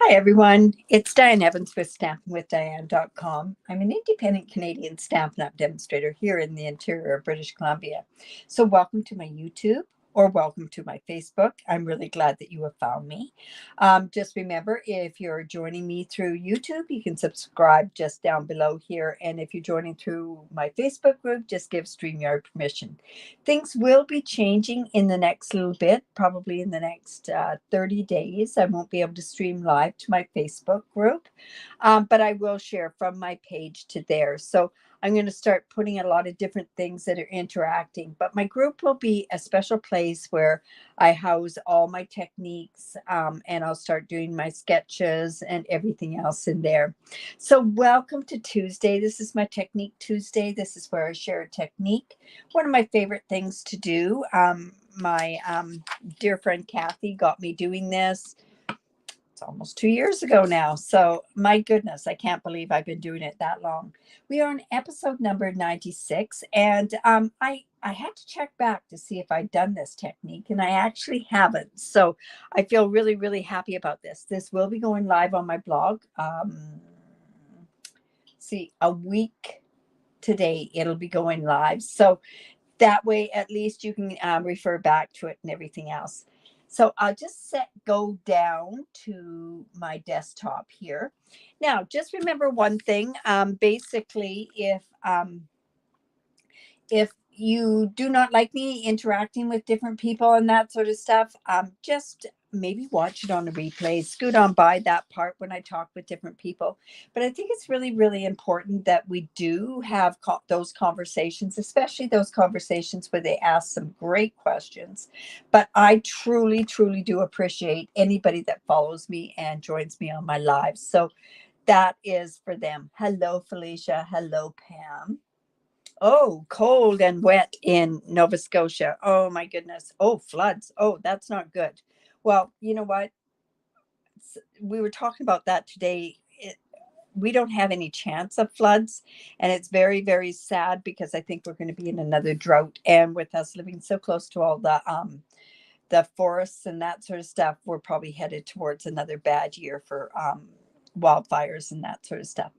Hi, everyone. It's Diane Evans with stampinwithdiane.com. I'm an independent Canadian Stampin' Up demonstrator here in the interior of British Columbia. So welcome to my YouTube or welcome to my Facebook. I'm really glad that you have found me. Just remember, if you're joining me through YouTube, you can subscribe just down below here. And if you're joining through my Facebook group, just give StreamYard permission. Things will be changing in the next little bit, probably in the next 30 days. I won't be able to stream live to my Facebook group, but I will share from my page to there. So I'm going to start putting a lot of different things that are interacting, but my group will be a special place where I house all my techniques, and I'll start doing my sketches and everything else in there. So welcome to Tuesday. This is my Technique Tuesday. This is where I share a technique. One of my favorite things to do. My dear friend Kathy got me doing this. It's almost 2 years ago now. So my goodness, I can't believe I've been doing it that long. We are on episode number 96. And I had to check back to see if I'd done this technique, and I actually haven't. So I feel really, really happy about this. This will be going live on my blog. A week today, it'll be going live. So that way, at least you can refer back to it and everything else. So I'll just go down to my desktop here. Now, just remember one thing. Basically, if you do not like me interacting with different people and that sort of stuff, just maybe watch it on a replay, scoot on by that part when I talk with different people. But I think it's really, really important that we do have those conversations, especially those conversations where they ask some great questions. But I truly, truly do appreciate anybody that follows me and joins me on my lives. So that is for them. Hello, Felicia. Hello, Pam. Oh, cold and wet in Nova Scotia. Oh, my goodness. Oh, floods. Oh, that's not good. Well, you know what? We were talking about that today. We don't have any chance of floods, and it's very, very sad because I think we're going to be in another drought. And with us living so close to all the forests and that sort of stuff, we're probably headed towards another bad year for wildfires and that sort of stuff.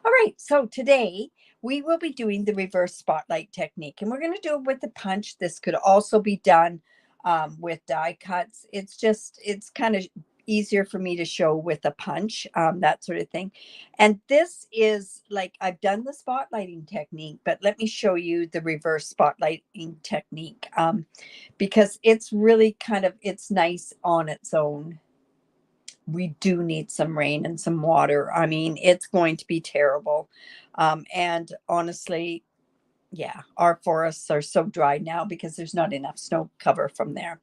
All right, so today we will be doing the reverse spotlight technique, and we're going to do it with the punch. This could also be done with die cuts. It's kind of easier for me to show with a punch, that sort of thing. And this is like, I've done the spotlighting technique, but let me show you the reverse spotlighting technique, because it's really it's nice on its own. We do need some rain and some water. I mean, it's going to be terrible. And honestly, yeah, our forests are so dry now because there's not enough snow cover from there.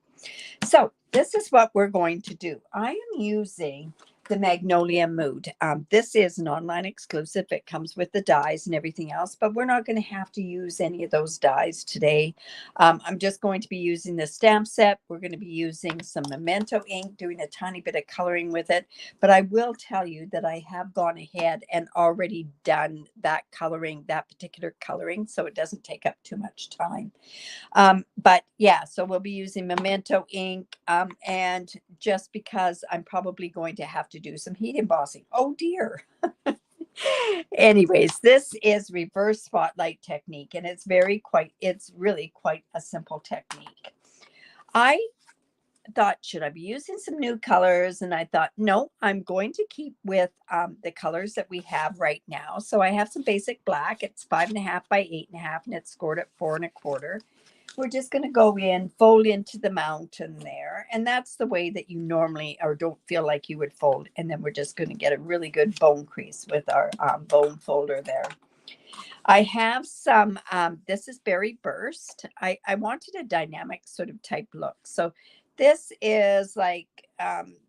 So this is what we're going to do. I am using the Magnolia Mood. This is an online exclusive. It comes with the dies and everything else, but we're not going to have to use any of those dies today. I'm just going to be using the stamp set. We're going to be using some Memento ink, doing a tiny bit of coloring with it. But I will tell you that I have gone ahead and already done that coloring, that particular coloring, so it doesn't take up too much time. But yeah, so we'll be using Memento ink, and just because I'm probably going to have to do some heat embossing. Oh dear. Anyways, this is reverse spotlight technique, and it's really quite a simple technique. I thought, should I be using some new colors? And I thought, no, I'm going to keep with the colors that we have right now. So I have some basic black. It's 5.5 by 8.5, and it's scored at 4 1/4. We're just going to go in, fold into the mountain there. And that's the way that you normally, or don't feel like you would fold. And then we're just going to get a really good bone crease with our bone folder there. I have some, this is Berry Burst. I wanted a dynamic sort of type look. So this is like,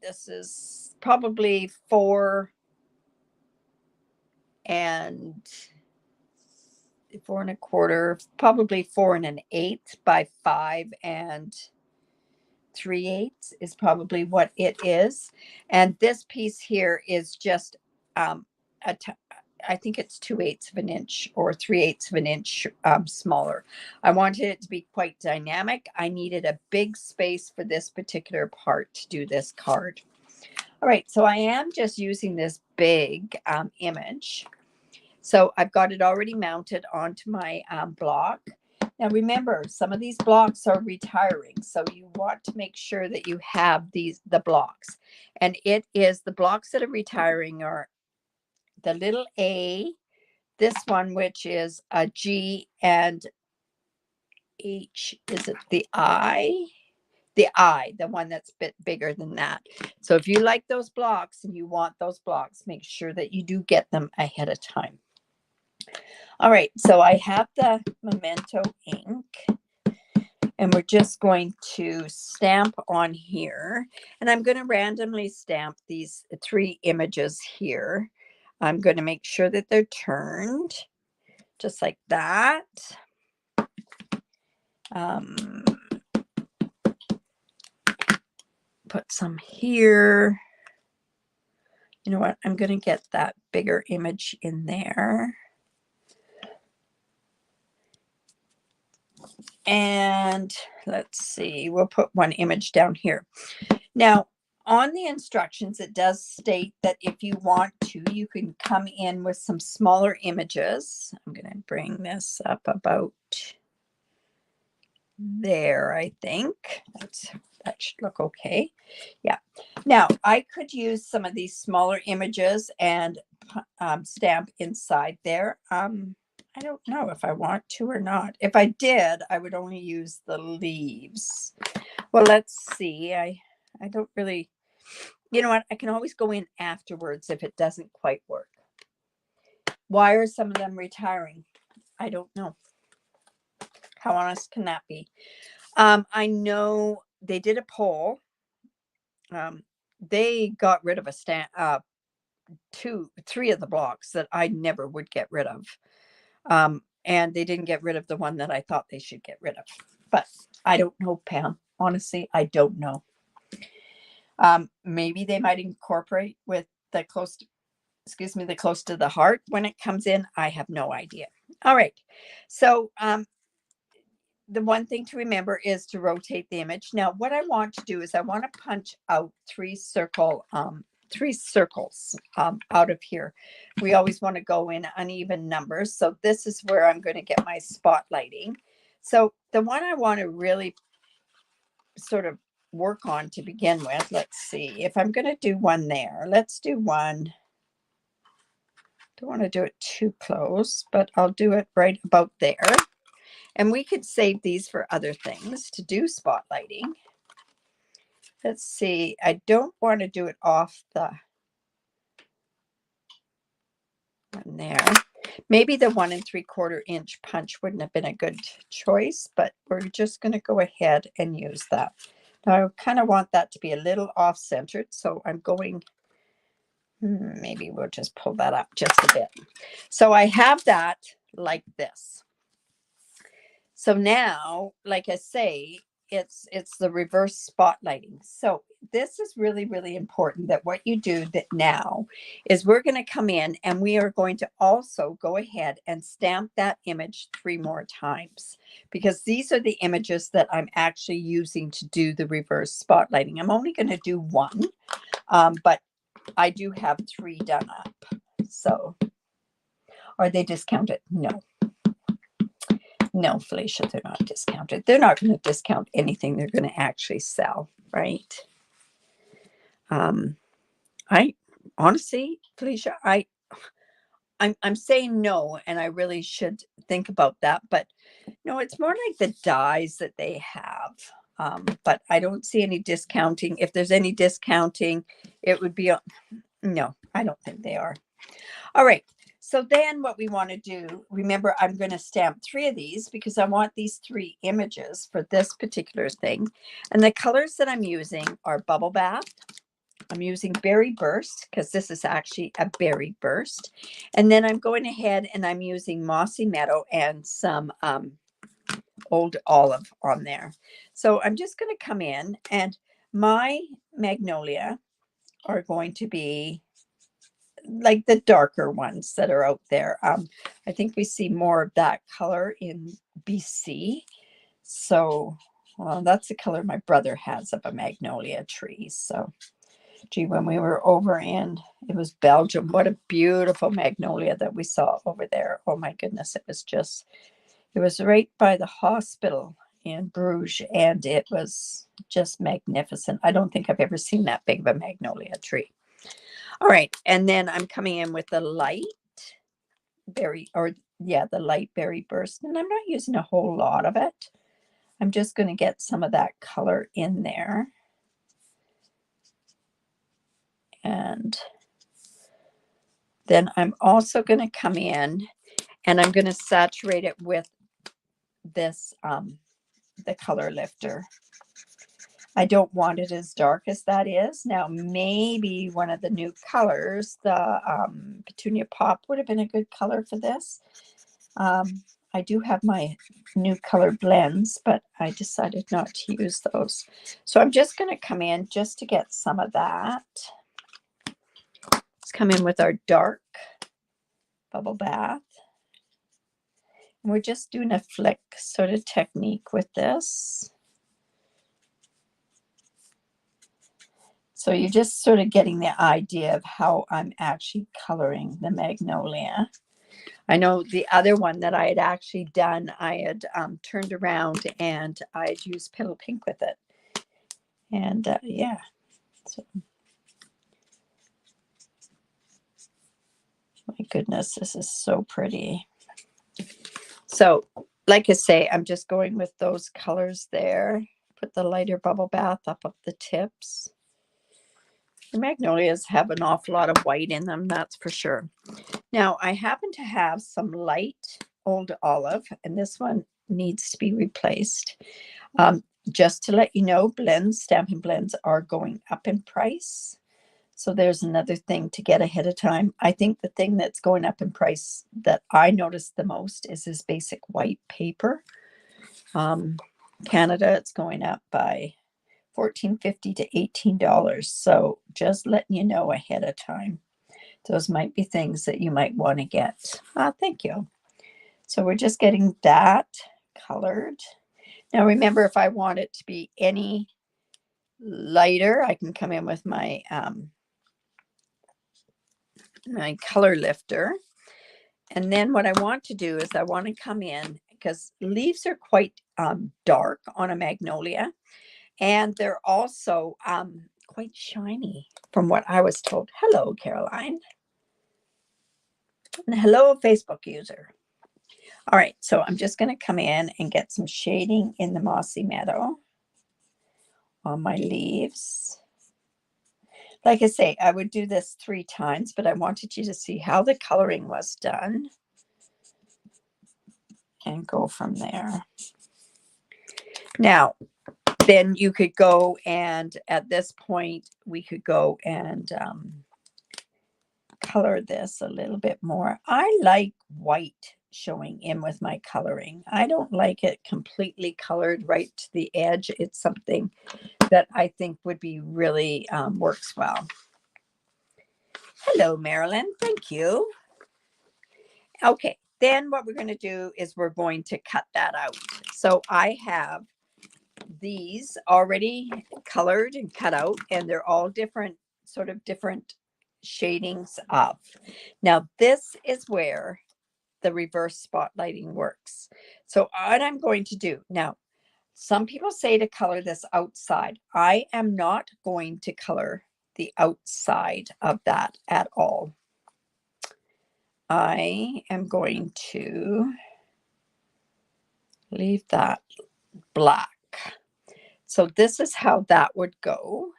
this is probably 4 1/4, probably 4 1/8 by 5 3/8 is probably what it is. And this piece here is just I think it's 2/8 of an inch or 3/8 of an inch smaller. I wanted it to be quite dynamic. I needed a big space for this particular part to do this card. All right, so I am just using this big image. So I've got it already mounted onto my block. Now remember, some of these blocks are retiring, so you want to make sure that you have the blocks. And it is the blocks that are retiring are the little A, this one, which is a G, and H, is it the I? The I, the one that's a bit bigger than that. So if you like those blocks and you want those blocks, make sure that you do get them ahead of time. All right, so I have the Memento ink, and we're just going to stamp on here. And I'm going to randomly stamp these 3 images here. I'm going to make sure that they're turned just like that. Put some here. You know what? I'm going to get that bigger image in there. And let's see, we'll put one image down here. Now, on the instructions, it does state that if you want to, you can come in with some smaller images. I'm going to bring this up about there, I think. That should look okay. Yeah. Now, I could use some of these smaller images and stamp inside there. I don't know if I want to or not. If I did, I would only use the leaves. Well, let's see. I don't really, you know what? I can always go in afterwards if it doesn't quite work. Why are some of them retiring? I don't know. How honest can that be? I know they did a poll. They got rid of 3 of the blocks that I never would get rid of. And they didn't get rid of the one that I thought they should get rid of. But I don't know, Pam. Honestly, I don't know. Maybe they might incorporate with the close to the heart when it comes in. I have no idea. All right. So the one thing to remember is to rotate the image. Now, what I want to do is I want to punch out 3 circles out of here. We always want to go in uneven numbers. So this is where I'm going to get my spotlighting. So the one I want to really sort of work on to begin with, let's see if I'm going to do one there. Let's do one. Don't want to do it too close, but I'll do it right about there. And we could save these for other things to do spotlighting. Let's see. I don't want to do it off the one there. Maybe the 1 3/4 inch punch wouldn't have been a good choice, but we're just going to go ahead and use that. Now, I kind of want that to be a little off-centered, so I'm going, maybe we'll just pull that up just a bit. So I have that like this. So now, like I say, it's the reverse spotlighting. So this is really, really important that what you do that now is we're going to come in and we are going to also go ahead and stamp that image 3 more times, because these are the images that I'm actually using to do the reverse spotlighting. I'm only going to do 1, but I do have 3 done up. So are they discounted? No. No, Felicia, they're not discounted. They're not going to discount anything they're going to actually sell, right? I honestly, Felicia, I'm saying no, and I really should think about that. But no, it's more like the dies that they have. But I don't see any discounting. If there's any discounting, it would be no. I don't think they are. All right. So then what we want to do, remember, I'm going to stamp 3 of these because I want these 3 images for this particular thing. And the colors that I'm using are Bubble Bath. I'm using Berry Burst because this is actually a berry burst. And then I'm going ahead and I'm using Mossy Meadow and some Old Olive on there. So I'm just going to come in, and my magnolia are going to be like the darker ones that are out there. I think we see more of that color in BC. So that's the color my brother has of a magnolia tree. So Gee, when we were over in, it was Belgium, what a beautiful magnolia that we saw over there. Oh my goodness, it was right by the hospital in Bruges, and it was just magnificent. I don't think I've ever seen that big of a magnolia tree. All right, and then I'm coming in with the light berry, the light berry burst, and I'm not using a whole lot of it. I'm just going to get some of that color in there. And then I'm also going to come in and I'm going to saturate it with this, the color lifter. I don't want it as dark as that is. Now, maybe one of the new colors, the Petunia Pop would have been a good color for this. I do have my new color blends, but I decided not to use those. So I'm just going to come in just to get some of that. Let's come in with our dark bubble bath. And we're just doing a flick sort of technique with this. So you're just sort of getting the idea of how I'm actually coloring the magnolia. I know the other one that I had actually done, I had turned around and I had used Petal Pink with it. And yeah, so my goodness, this is so pretty. So like I say, I'm just going with those colors there. Put the lighter bubble bath up the tips. The magnolias have an awful lot of white in them, that's for sure. Now, I happen to have some light old olive, and this one needs to be replaced. Just to let you know, Stampin' Blends are going up in price. So there's another thing to get ahead of time. I think the thing that's going up in price that I noticed the most is this basic white paper. Canada, it's going up by $14.50 to $18. So just letting you know ahead of time. Those might be things that you might want to get. Thank you. So we're just getting that colored. Now remember, if I want it to be any lighter, I can come in with my my color lifter. And then what I want to do is I want to come in, because leaves are quite dark on a magnolia. And they're also quite shiny from what I was told. Hello, Caroline. And hello, Facebook user. All right, so I'm just going to come in and get some shading in the Mossy Meadow on my leaves. Like I say, I would do this 3 times, but I wanted you to see how the coloring was done and go from there. Now, then you could go and at this point, we could go and color this a little bit more. I like white showing in with my coloring. I don't like it completely colored right to the edge. It's something that I think would be really works well. Hello, Marilyn. Thank you. Okay, then what we're going to do is we're going to cut that out. So I have these already colored and cut out, and they're all different, sort of different shadings of. Now, this is where the reverse spotlighting works. So what I'm going to do now, some people say to color this outside. I am not going to color the outside of that at all. I am going to leave that black. So this is how that would go.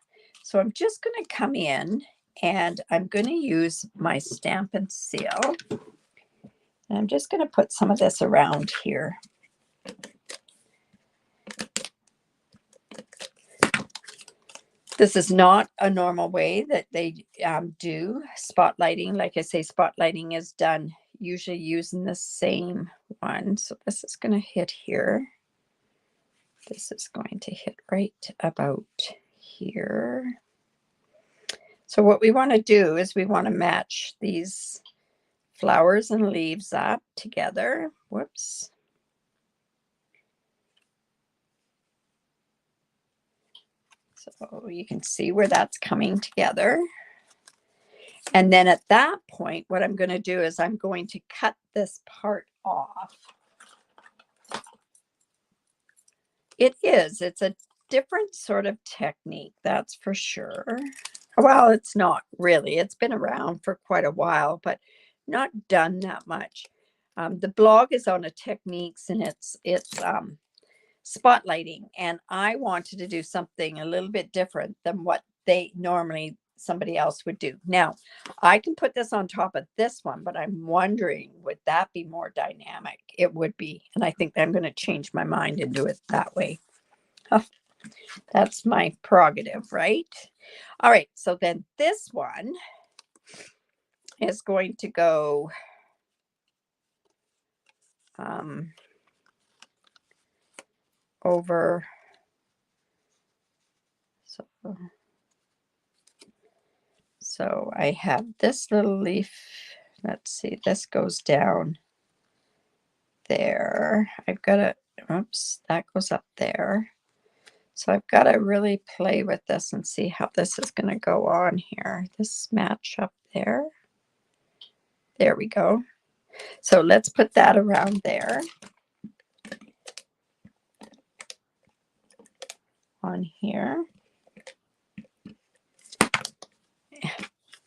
So I'm just going to come in and I'm going to use my Stampin' Seal. And I'm just going to put some of this around here. This is not a normal way that they do spotlighting. Like I say, spotlighting is done usually using the same one. So this is going to hit here. This is going to hit right about here. So what we want to do is we want to match these flowers and leaves up together. Whoops. So you can see where that's coming together. And then at that point, what I'm going to do is I'm going to cut this part off. It's a different sort of technique, that's for sure. Well, it's not really. It's been around for quite a while, but not done that much. The blog is on a techniques, and it's spotlighting, and I wanted to do something a little bit different than what they normally somebody else would do. Now, I can put this on top of this one, but I'm wondering, would that be more dynamic? It would be, and I think I'm going to change my mind and do it that way. Oh, that's my prerogative, right? All right, so then this one is going to go over. So I have this little leaf. Let's see, this goes down there. I've got to, oops, that goes up there. So I've got to really play with this and see how this is going to go on here. This match up there. There we go. So let's put that around there. On here.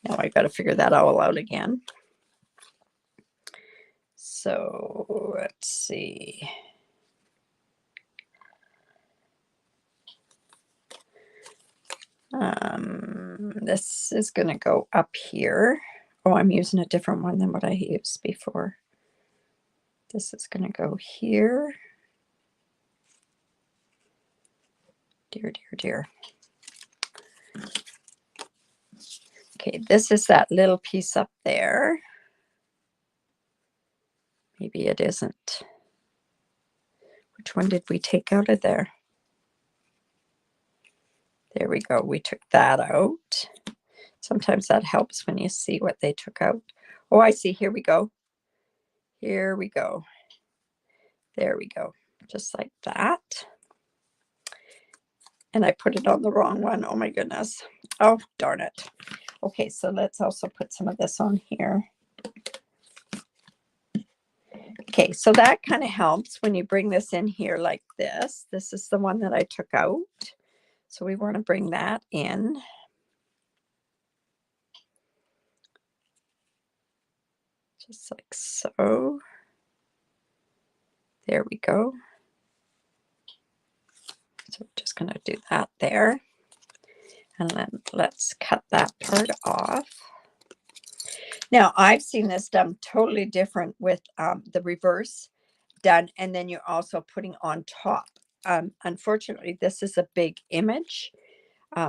Now I've got to figure that all out again. So let's see. This is going to go up here. Oh, I'm using a different one than what I used before. This is going to go here. Dear, dear, dear. Okay, this is that little piece up there. Maybe it isn't. Which one did we take out of there? There we go. We took that out. Sometimes that helps when you see what they took out. Oh, I see. Here we go. Here we go. There we go. Just like that. And I put it on the wrong one. Oh my goodness. Oh, darn it. Okay, so let's also put some of this on here. Okay, so that kind of helps when you bring this in here like this. This is the one that I took out. So we want to bring that in. Just like so. There we go. So we're just going to do that there. And then let's cut that part off. Now, I've seen this done totally different with the reverse done, and then you're also putting on top. Unfortunately, this is a big image,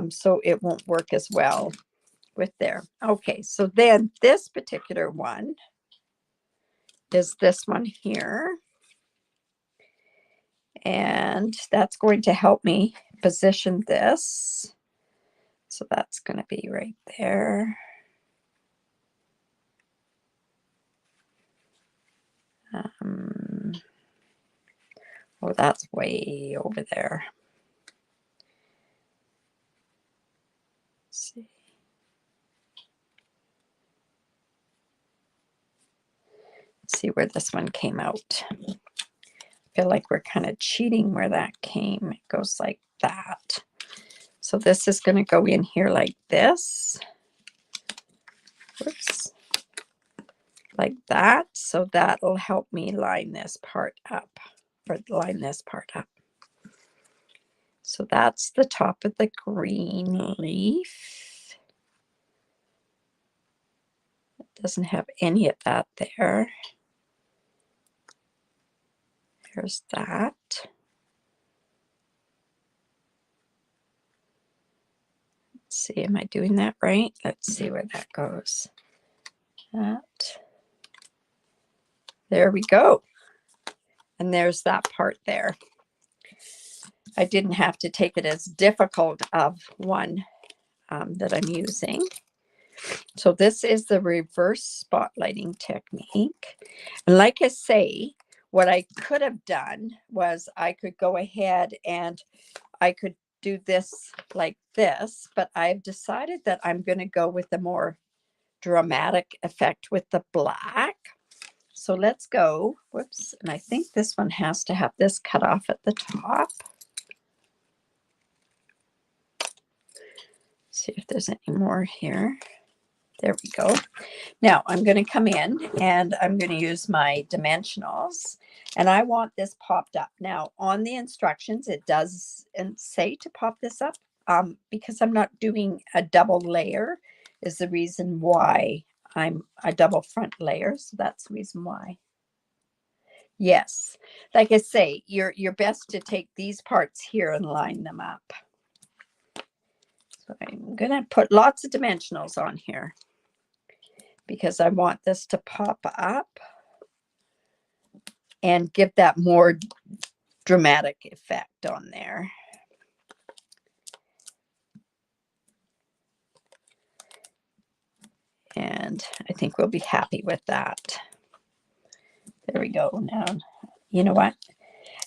so it won't work as well with there. Okay, so then this particular one is this one here. And that's going to help me position this. So that's going to be right there. Oh, that's way over there. Let's see. Let's see where this one came out. I feel like we're kind of cheating where that came. It goes like that. So this is going to go in here like this. Oops. Like that. So that'll help me line this part up, or line this part up. So that's the top of the green leaf. It doesn't have any of that there. There's that. Let's see, am I doing that right? Let's see where that goes. That. There we go. And there's that part there. I didn't have to take it as difficult of one that I'm using. So this is the reverse spotlighting technique. And like I say, what I could have done was I could go ahead and I could do this like this, but I've decided that I'm going to go with a more dramatic effect with the black. So let's go. Whoops. And I think this one has to have this cut off at the top. See if there's any more here. There we go. Now I'm going to come in and I'm going to use my dimensionals, and I want this popped up. Now on the instructions, it does say to pop this up because I'm not doing a double layer is the reason why I'm a double front layer. So that's the reason why. Yes. Like I say, you're best to take these parts here and line them up. So I'm going to put lots of dimensionals on here, because I want this to pop up and give that more dramatic effect on there. And I think we'll be happy with that. There we go. Now, you know what?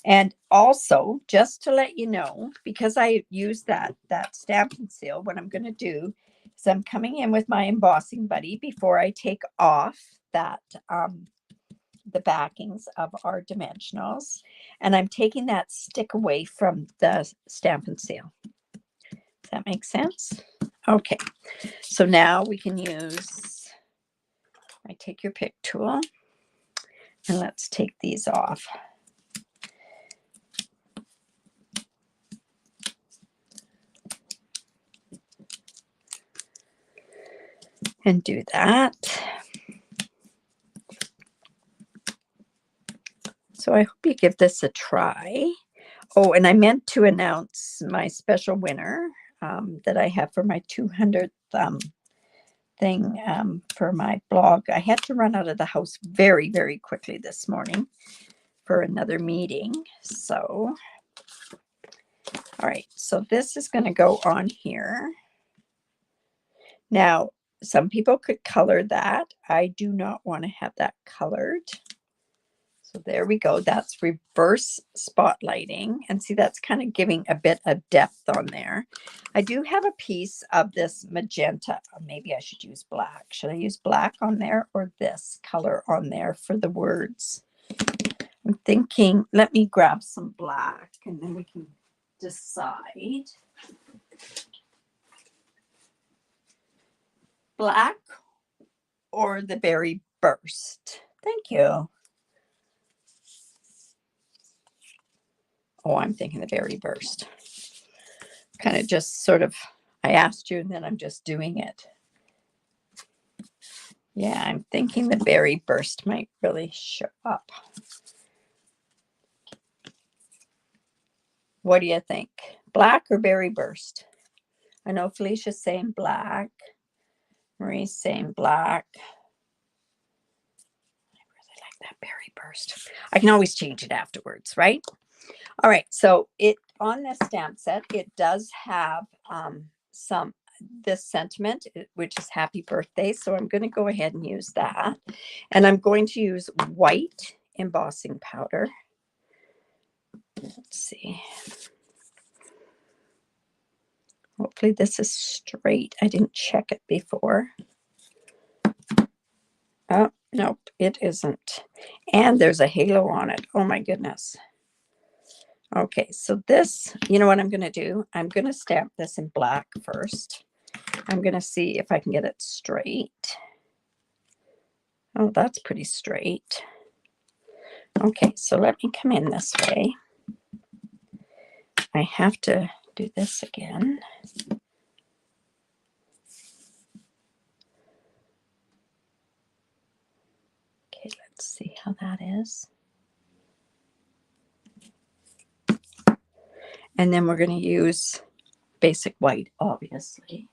And also, just to let you know, because I use that Stampin' Seal, what I'm going to do is I'm coming in with my embossing buddy before I take off that the backings of our dimensionals, and I'm taking that stick away from the Stampin' Seal. Does that make sense? Okay, so now we can use, I take your pick tool, and let's take these off. And do that. So I hope you give this a try. Oh, and I meant to announce my special winner that I have for my 200th thing for my blog. I had to run out of the house very, very quickly this morning for another meeting. So, all right, so this is going to go on here. Now, some people could color that. I do not want to have that colored. So there we go. That's reverse spotlighting. And see, that's kind of giving a bit of depth on there. I do have a piece of this magenta. Maybe I should use black. Should I use black on there or this color on there for the words? I'm thinking, let me grab some black and then we can decide. Black or the berry burst? Thank you. Oh, I'm thinking the berry burst. Kind of just sort of, I asked you and then I'm just doing it. Yeah, I'm thinking the berry burst might really show up. What do you think? Black or berry burst? I know Felicia's saying black. Marie's saying black. I really like that berry burst. I can always change it afterwards, right? All right, so it on this stamp set, it does have this sentiment, which is happy birthday. So I'm going to go ahead and use that. And I'm going to use white embossing powder. Let's see. Hopefully this is straight. I didn't check it before. Oh, nope, it isn't. And there's a halo on it. Oh my goodness. Okay, so this, you know what I'm going to do? I'm going to stamp this in black first. I'm going to see if I can get it straight. Oh, that's pretty straight. Okay, so let me come in this way. I have to do this again. Okay, let's see how that is. And then we're going to use basic white, obviously.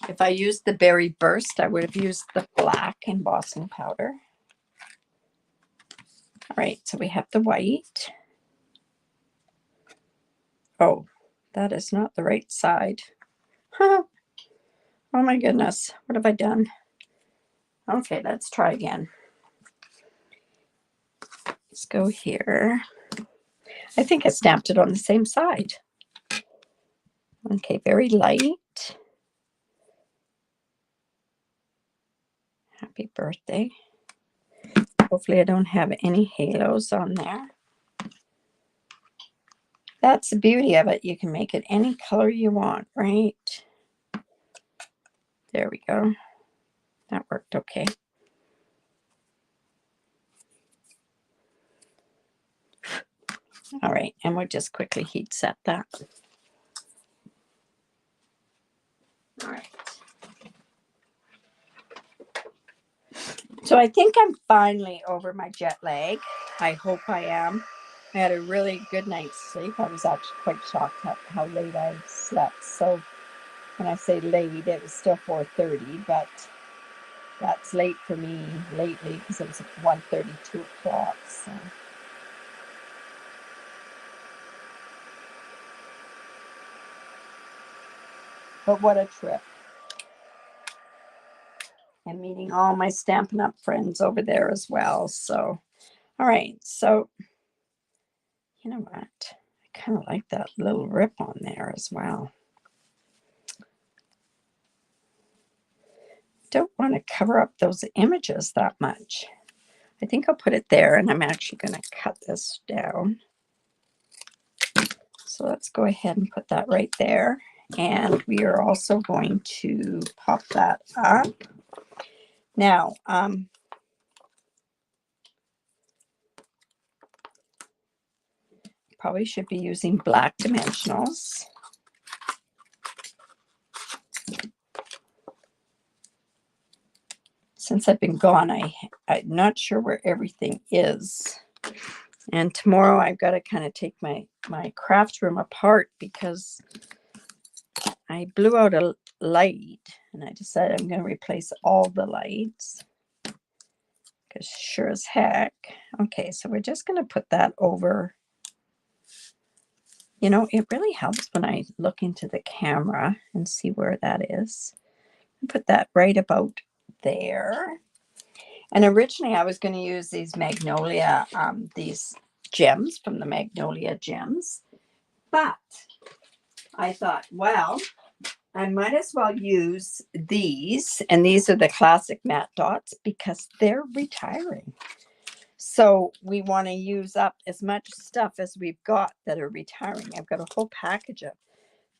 If I used the berry burst, I would have used the black embossing powder. All right, so we have the white. Oh, that is not the right side. Huh. Oh my goodness, what have I done? Okay, let's try again. Let's go here. I think I stamped it on the same side. Okay, very light. Happy birthday. Hopefully I don't have any halos on there. That's the beauty of it. You can make it any color you want, right? There we go. That worked okay. All right, and we'll just quickly heat set that. All right. So I think I'm finally over my jet lag. I hope I am. I had a really good night's sleep. I was actually quite shocked at how late I slept. So when I say late, it was still 4:30, but that's late for me lately because it was 1:30, 2 o'clock. So. But what a trip. And meeting all my Stampin' Up friends over there as well. So, all right. So, you know what? I kind of like that little rip on there as well. Don't want to cover up those images that much. I think I'll put it there, and I'm actually going to cut this down. So let's go ahead and put that right there. And we are also going to pop that up. Now, probably should be using black dimensionals. Since I've been gone, I'm not sure where everything is. And tomorrow I've got to kind of take my craft room apart because I blew out a light and I decided I'm going to replace all the lights. Because sure as heck. Okay, so we're just going to put that over. You know, it really helps when I look into the camera and see where that is. Put that right about there. And originally I was going to use these magnolia, these gems from the Magnolia Gems. But I thought, well, I might as well use these. And these are the classic matte dots because they're retiring. So we want to use up as much stuff as we've got that are retiring. I've got a whole package of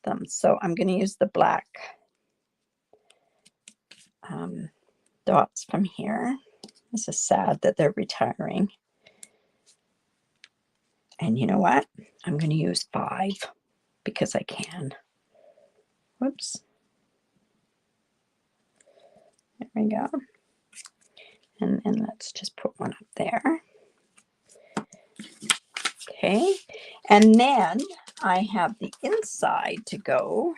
them. So I'm going to use the black dots from here. This is sad that they're retiring. And you know what? I'm going to use 5 because I can. Whoops. There we go. And then let's just put one up there. Okay. And then I have the inside to go.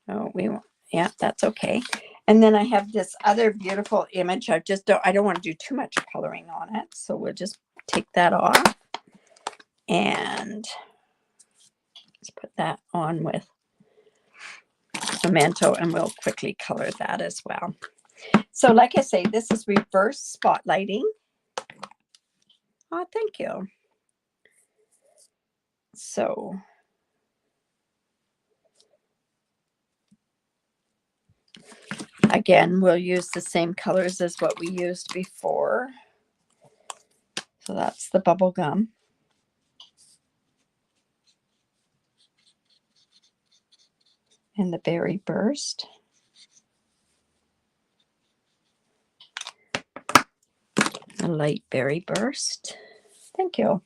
Oh, we won't. Yeah, that's okay. And then I have this other beautiful image. I don't want to do too much coloring on it. So we'll just take that off. And let's put that on with Memento and we'll quickly color that as well. So like I say, this is reverse spotlighting. Oh, thank you. So again, we'll use the same colors as what we used before. So that's the bubble gum. And the berry burst. A light berry burst. Thank you.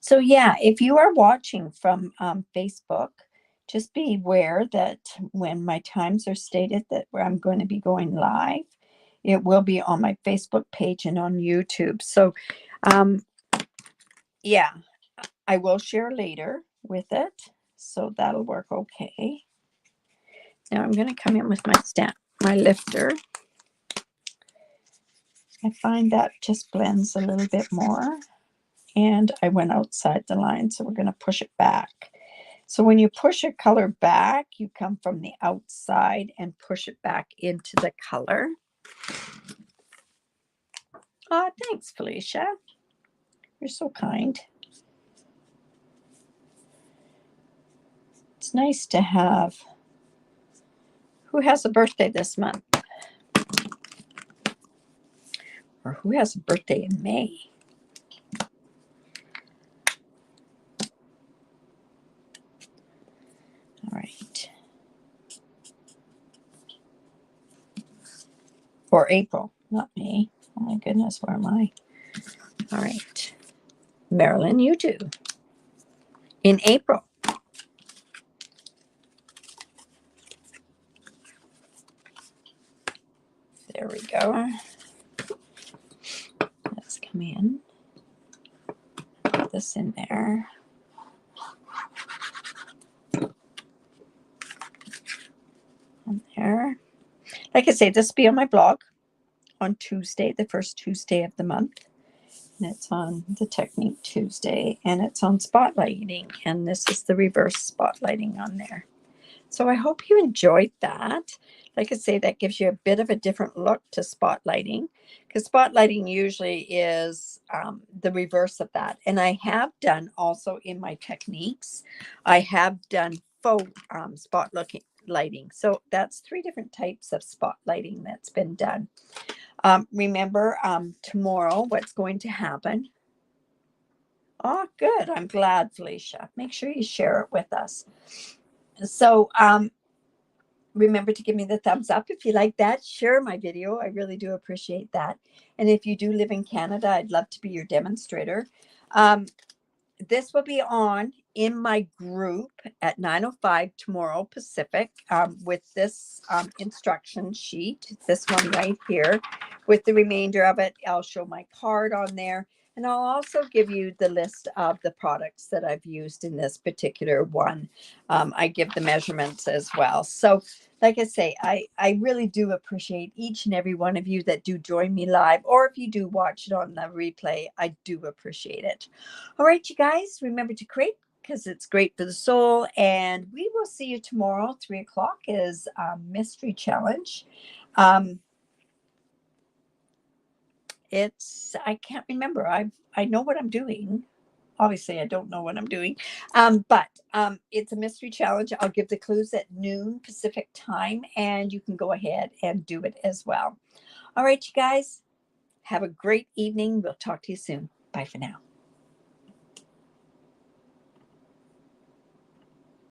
So yeah, if you are watching from Facebook, just be aware that when my times are stated that where I'm going to be going live, it will be on my Facebook page and on YouTube. So yeah, I will share later with it. So that'll work okay. Now I'm going to come in with my lifter. I find that just blends a little bit more. And I went outside the line, so we're going to push it back. So when you push a color back, you come from the outside and push it back into the color. Oh, thanks, Felicia. You're so kind. It's nice to have. Who has a birthday this month? Or who has a birthday in May? All right. Or April, not May. Oh my goodness, where am I? All right. Marilyn, you too. In April. There we go. Let's come in. Put this in there. And there. Like I say, this will be on my blog on Tuesday, the first Tuesday of the month. And it's on the Technique Tuesday, and it's on spotlighting, and this is the reverse spotlighting on there. So I hope you enjoyed that. Like I say, that gives you a bit of a different look to spotlighting, because spotlighting usually is the reverse of that. And I have done also in my techniques, I have done faux spotlighting. So that's 3 different types of spotlighting that's been done. Remember, tomorrow, what's going to happen? Oh, good. I'm glad, Felicia. Make sure you share it with us. So, remember to give me the thumbs up if you like that. Share my video. I really do appreciate that. And if you do live in Canada, I'd love to be your demonstrator. This will be on in my group at 9:05 tomorrow Pacific with this instruction sheet, this one right here. With the remainder of it, I'll show my card on there. And I'll also give you the list of the products that I've used in this particular one. I give the measurements as well. So like I say, I really do appreciate each and every one of you that do join me live, or if you do watch it on the replay, I do appreciate it. All right, you guys, remember to create because it's great for the soul. And we will see you tomorrow. 3 o'clock is Mystery Challenge. I can't remember. I know what I'm doing. Obviously, I don't know what I'm doing. But it's a mystery challenge. I'll give the clues at noon Pacific time, and you can go ahead and do it as well. All right, you guys, have a great evening. We'll talk to you soon. Bye for now.